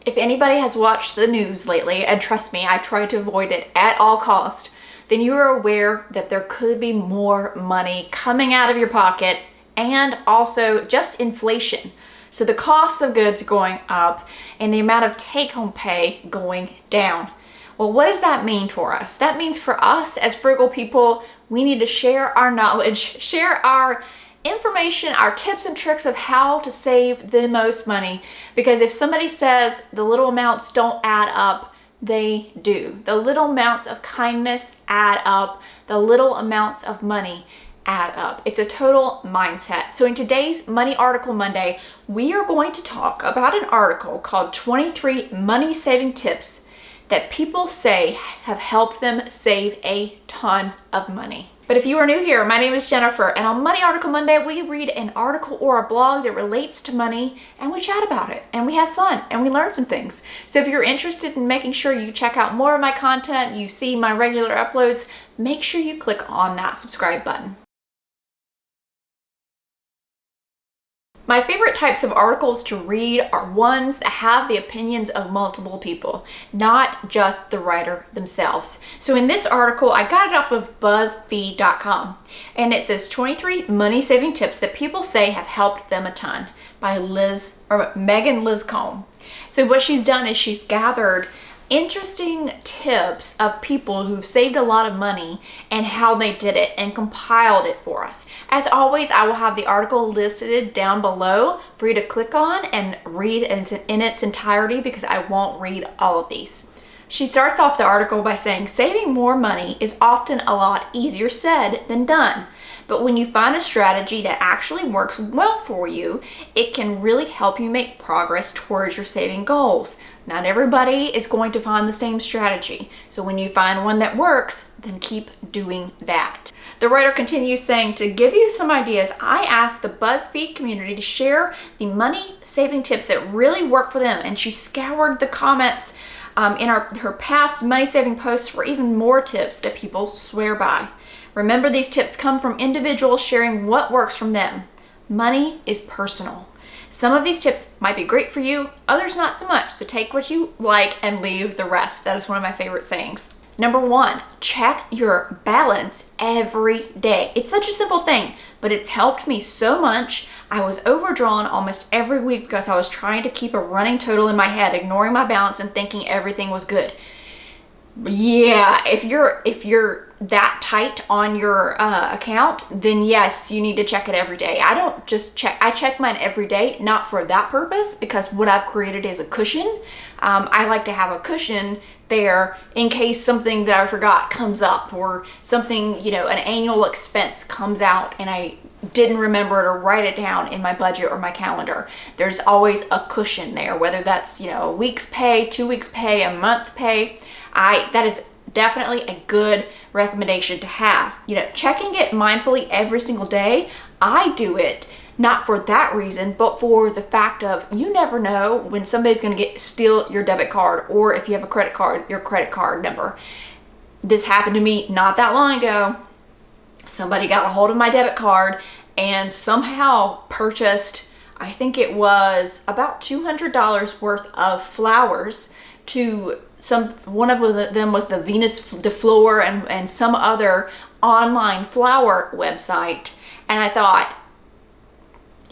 If anybody has watched the news lately, and trust me, I try to avoid it at all cost, then you are aware that there could be more money coming out of your pocket, and also just inflation. So the cost of goods going up and the amount of take-home pay going down. Well, what does that mean for us? That means for us as frugal people, we need to share our knowledge, share our information, our tips and tricks of how to save the most money. Because if somebody says the little amounts don't add up, they do. The little amounts of kindness add up. The little amounts of money add up. It's a total mindset. So in today's Money Article Monday, we are going to talk about an article called 23 Money Saving Tips that people say have helped them save a ton of money. But if you are new here, my name is Jennifer, and on Money Article Monday, we read an article or a blog that relates to money, and we chat about it, and we have fun, and we learn some things. So if you're interested in making sure you check out more of my content, you see my regular uploads, make sure you click on that subscribe button. My favorite types of articles to read are ones that have the opinions of multiple people, not just the writer themselves. So in this article, I got it off of BuzzFeed.com, and it says 23 money-saving tips that people say have helped them a ton by Megan Liscombe. So what she's done is she's gathered interesting tips of people who've saved a lot of money and how they did it and compiled it for us. As always, I will have the article listed down below for you to click on and read in its entirety because I won't read all of these. She starts off the article by saying, saving more money is often a lot easier said than done. But when you find a strategy that actually works well for you, it can really help you make progress towards your saving goals. Not everybody is going to find the same strategy. So when you find one that works, then keep doing that. The writer continues saying, to give you some ideas, I asked the BuzzFeed community to share the money saving tips that really work for them. And she scoured the comments in her past money saving posts for even more tips that people swear by. Remember, these tips come from individuals sharing what works from them. Money is personal. Some of these tips might be great for you, others not so much. So take what you like and leave the rest. That is one of my favorite sayings. Number 1, check your balance every day. It's such a simple thing, but it's helped me so much. I was overdrawn almost every week because I was trying to keep a running total in my head, ignoring my balance and thinking everything was good. Yeah, if you're that tight on your account, then yes, you need to check it every day. I don't just check, I check mine every day, not for that purpose, because what I've created is a cushion. I like to have a cushion there in case something that I forgot comes up, or something, an annual expense comes out and I didn't remember to write it down in my budget or my calendar. There's always a cushion there, whether that's, a week's pay, 2 weeks pay, a month pay. That is definitely a good recommendation to have. Checking it mindfully every single day. I do it not for that reason, but for the fact of you never know when somebody's going to steal your debit card, or if you have a credit card, your credit card number. This happened to me not that long ago. Somebody got a hold of my debit card and somehow purchased, I think it was about $200 worth of flowers to one of them was the Venus de Fleur and some other online flower website. And I thought,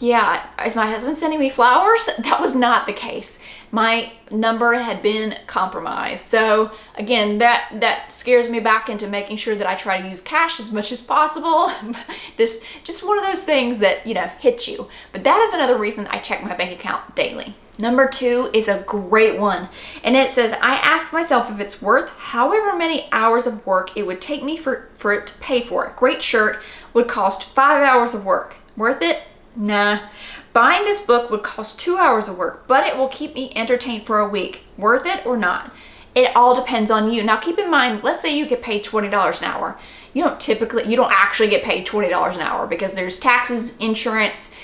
yeah, is my husband sending me flowers? That was not the case. My number had been compromised. So again, that scares me back into making sure that I try to use cash as much as possible. This just one of those things that, hit you. But that is another reason I check my bank account daily. Number 2 is a great one. And it says, I ask myself if it's worth however many hours of work it would take me for it to pay for it. Great shirt would cost 5 hours of work. Worth it? Nah. Buying this book would cost 2 hours of work, but it will keep me entertained for a week. Worth it or not? It all depends on you. Now keep in mind, let's say you get paid $20 an hour. You don't actually get paid $20 an hour because there's taxes, insurance,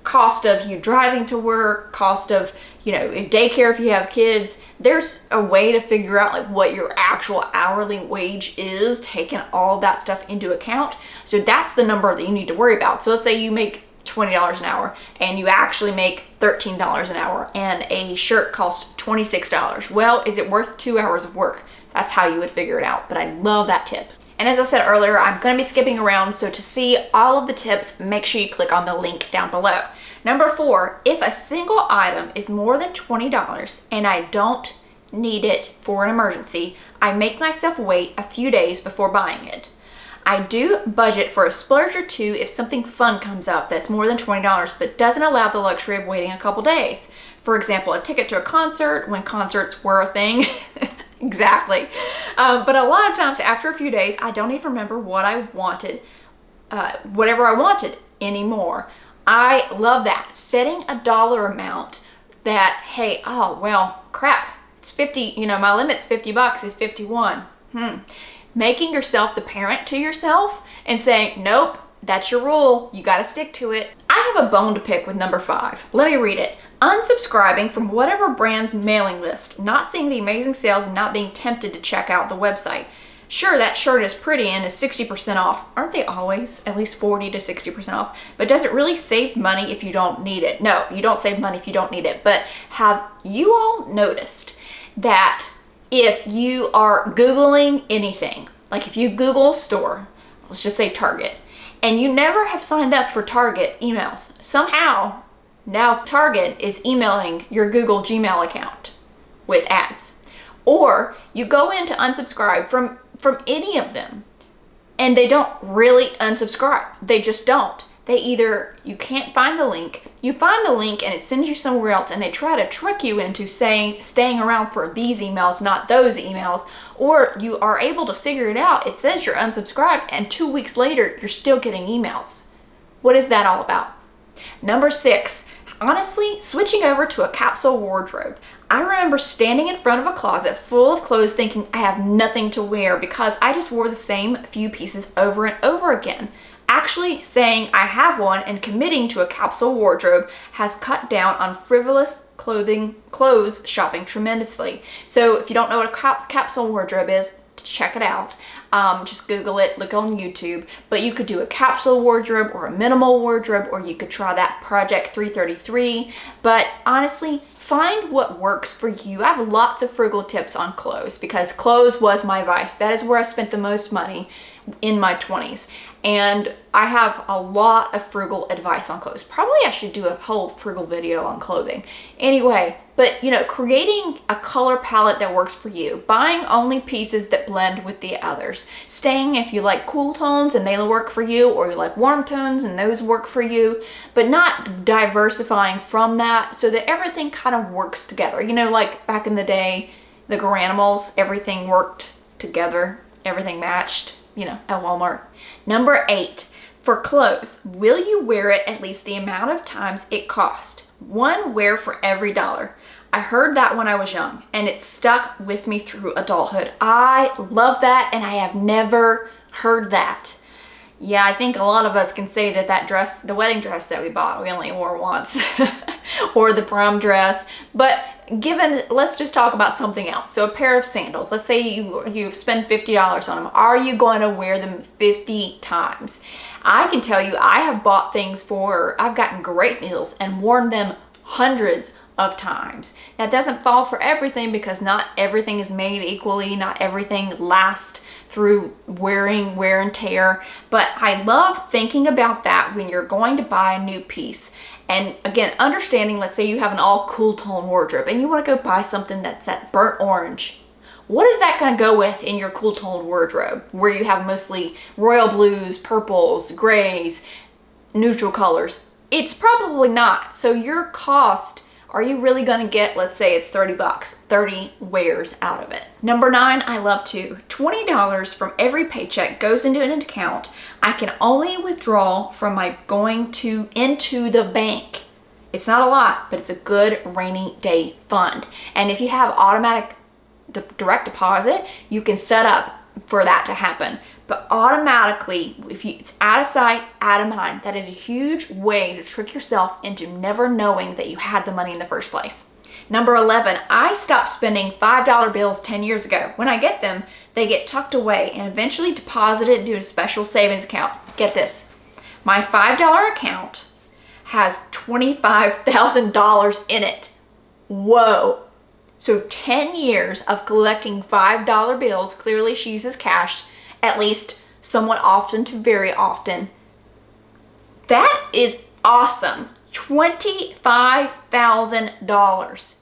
cost of you driving to work, cost of, daycare if you have kids. There's a way to figure out what your actual hourly wage is, taking all that stuff into account. So that's the number that you need to worry about. So let's say you make $20 an hour and you actually make $13 an hour and a shirt costs $26. Well, is it worth 2 hours of work? That's how you would figure it out. But I love that tip. And as I said earlier, I'm going to be skipping around. So to see all of the tips, make sure you click on the link down below. Number 4, if a single item is more than $20 and I don't need it for an emergency, I make myself wait a few days before buying it. I do budget for a splurge or two if something fun comes up that's more than $20 but doesn't allow the luxury of waiting a couple days. For example, a ticket to a concert when concerts were a thing. Exactly. But a lot of times after a few days, I don't even remember what I wanted, whatever I wanted anymore. I love that. Setting a dollar amount that, hey, oh, well, crap, it's 50, my limit's $50, it's 51. Making yourself the parent to yourself and saying, nope, that's your rule. You got to stick to it. I have a bone to pick with number 5. Let me read it. Unsubscribing from whatever brand's mailing list, not seeing the amazing sales and not being tempted to check out the website. Sure, that shirt is pretty and is 60% off. Aren't they always at least 40 to 60% off? But does it really save money if you don't need it? No, you don't save money if you don't need it. But have you all noticed that if you are Googling anything, like if you Google a store, let's just say Target, and you never have signed up for Target emails, somehow now Target is emailing your Google Gmail account with ads. Or you go in to unsubscribe from any of them and they don't really unsubscribe. They just don't. They either, you can't find the link, you find the link and it sends you somewhere else and they try to trick you into staying around for these emails, not those emails, or you are able to figure it out. It says you're unsubscribed and 2 weeks later, you're still getting emails. What is that all about? Number 6, honestly, switching over to a capsule wardrobe. I remember standing in front of a closet full of clothes thinking I have nothing to wear because I just wore the same few pieces over and over again. Actually saying I have one and committing to a capsule wardrobe has cut down on frivolous clothes shopping tremendously. So if you don't know what a capsule wardrobe is, check it out. Just Google it, look on YouTube. But you could do a capsule wardrobe or a minimal wardrobe, or you could try that Project 333. But honestly, find what works for you. I have lots of frugal tips on clothes because clothes was my vice. That is where I spent the most money in my 20s. And I have a lot of frugal advice on clothes. Probably I should do a whole frugal video on clothing. Anyway, but creating a color palette that works for you. Buying only pieces that blend with the others. Staying if you like cool tones and they work for you, or you like warm tones and those work for you, but not diversifying from that so that everything kind of works together. Like back in the day, the Garanimals, everything worked together, everything matched. At Walmart. Number 8, for clothes, will you wear it at least the amount of times it cost? One wear for every dollar. I heard that when I was young and it stuck with me through adulthood. I love that and I have never heard that. Yeah, I think a lot of us can say that dress, the wedding dress that we bought, we only wore once. Or the prom dress. But let's just talk about something else. So a pair of sandals, let's say you spend $50 on them. Are you going to wear them 50 times? I can tell you I have bought things I've gotten great deals and worn them hundreds of times. That doesn't fall for everything because not everything is made equally. Not everything lasts through wear and tear. But I love thinking about that when you're going to buy a new piece. And again, understanding, let's say you have an all cool tone wardrobe and you want to go buy something that's that burnt orange. What is that going to go with in your cool tone wardrobe where you have mostly royal blues, purples, grays, neutral colors? It's probably not. So your cost, are you really going to get, let's say it's $30, 30 wears out of it? Number 9, I love too. $20 from every paycheck goes into an account I can only withdraw from my into the bank. It's not a lot, but it's a good rainy day fund. And if you have automatic direct deposit, you can set up for that to happen. But automatically, it's out of sight, out of mind. That is a huge way to trick yourself into never knowing that you had the money in the first place. Number 11, I stopped spending $5 bills 10 years ago. When I get them, they get tucked away and eventually deposited into a special savings account. Get this, my $5 account has $25,000 in it. Whoa. So 10 years of collecting $5 bills. Clearly she uses cash at least somewhat often to very often. That is awesome. $25,000.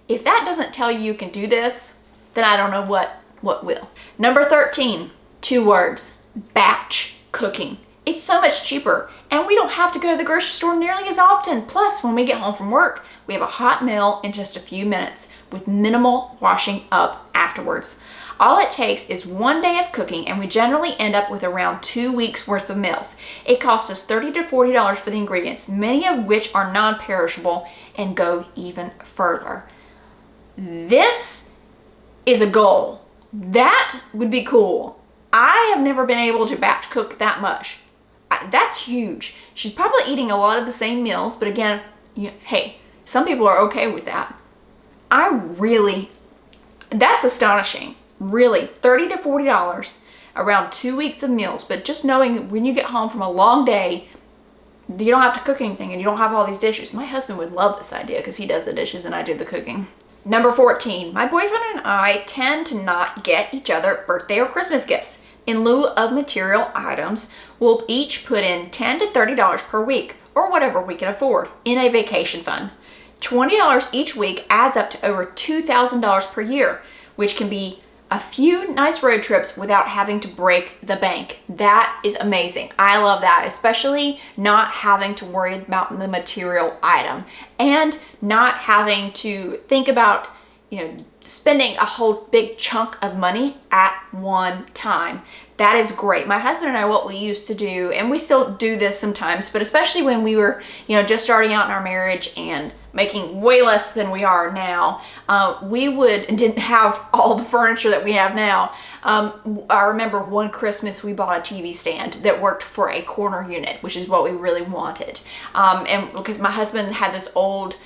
If that doesn't tell you can do this, then I don't know what will. Number 13, 2 words, batch cooking. It's so much cheaper and we don't have to go to the grocery store nearly as often. Plus, when we get home from work, we have a hot meal in just a few minutes with minimal washing up afterwards. All it takes is 1 day of cooking and we generally end up with around 2 weeks worth of meals. It costs us $30 to $40 for the ingredients, many of which are non-perishable and go even further. This is a goal. That would be cool. I have never been able to batch cook that much. That's huge. She's probably eating a lot of the same meals, but again, hey, some people are okay with that. That's astonishing. Really, $30 to $40, around 2 weeks of meals. But just knowing when you get home from a long day, you don't have to cook anything and you don't have all these dishes. My husband would love this idea because he does the dishes and I do the cooking. Number 14, my boyfriend and I tend to not get each other birthday or Christmas gifts. In lieu of material items, we'll each put in $10 to $30 per week, or whatever we can afford, in a vacation fund. $20 each week adds up to over $2,000 per year, which can be a few nice road trips without having to break the bank. That is amazing. I love that, especially not having to worry about the material item and not having to think about, spending a whole big chunk of money at one time. That is great. My husband and I, what we used to do, and we still do this sometimes, but especially when we were, just starting out in our marriage and making way less than we are now, we didn't have all the furniture that we have now. I remember one Christmas we bought a TV stand that worked for a corner unit, which is what we really wanted. And because my husband had this old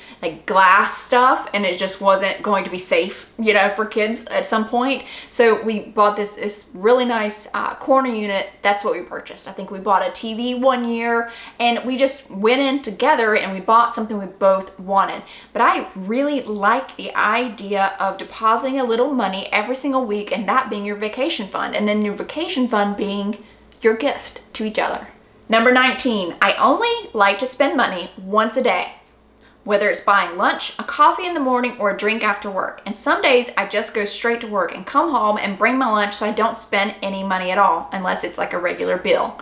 glass stuff and it just wasn't going to be safe, for kids at some point. So we bought this really nice corner unit. That's what we purchased. I think we bought a TV one year and we just went in together and we bought something we both wanted. But I really like the idea of depositing a little money every single week and that being your vacation fund, and then your vacation fund being your gift to each other. Number 19, I only like to spend money once a day, whether it's buying lunch, a coffee in the morning, or a drink after work. And some days I just go straight to work and come home and bring my lunch so I don't spend any money at all, unless it's like a regular bill.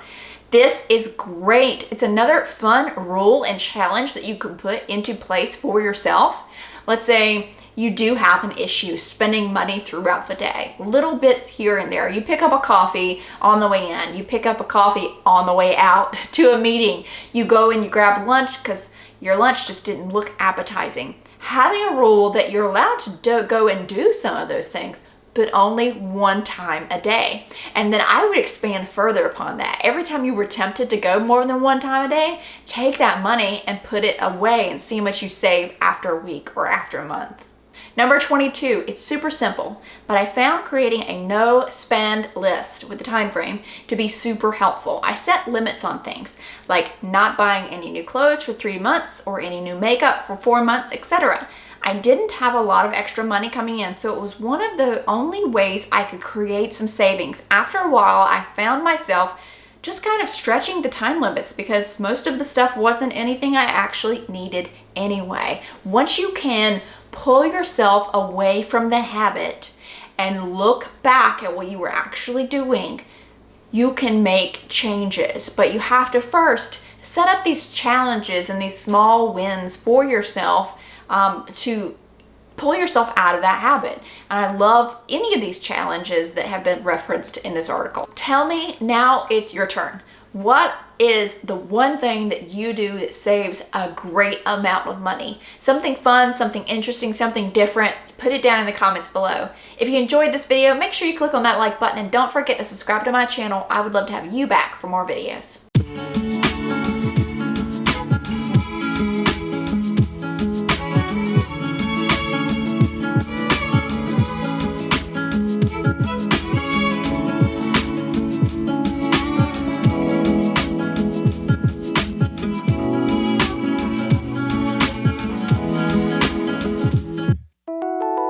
This is great. It's another fun rule and challenge that you can put into place for yourself. Let's say you do have an issue spending money throughout the day. Little bits here and there. You pick up a coffee on the way in. You pick up a coffee on the way out to a meeting. You go and you grab lunch because your lunch just didn't look appetizing. Having a rule that you're allowed to go and do some of those things, but only one time a day. And then I would expand further upon that. Every time you were tempted to go more than one time a day, take that money and put it away and see how much you save after a week or after a month. Number 22, it's super simple, but I found creating a no spend list with the time frame to be super helpful. I set limits on things like not buying any new clothes for 3 months or any new makeup for 4 months, etc. I didn't have a lot of extra money coming in, so it was one of the only ways I could create some savings. After a while, I found myself just kind of stretching the time limits because most of the stuff wasn't anything I actually needed anyway. Once you can pull yourself away from the habit and look back at what you were actually doing, you can make changes. But you have to first set up these challenges and these small wins for yourself to pull yourself out of that habit. And I love any of these challenges that have been referenced in this article. Tell me, now it's your turn. What is the one thing that you do that saves a great amount of money? Something fun, something interesting, something different. Put it down in the comments below. If you enjoyed this video, make sure you click on that like button and don't forget to subscribe to my channel. I would love to have you back for more videos.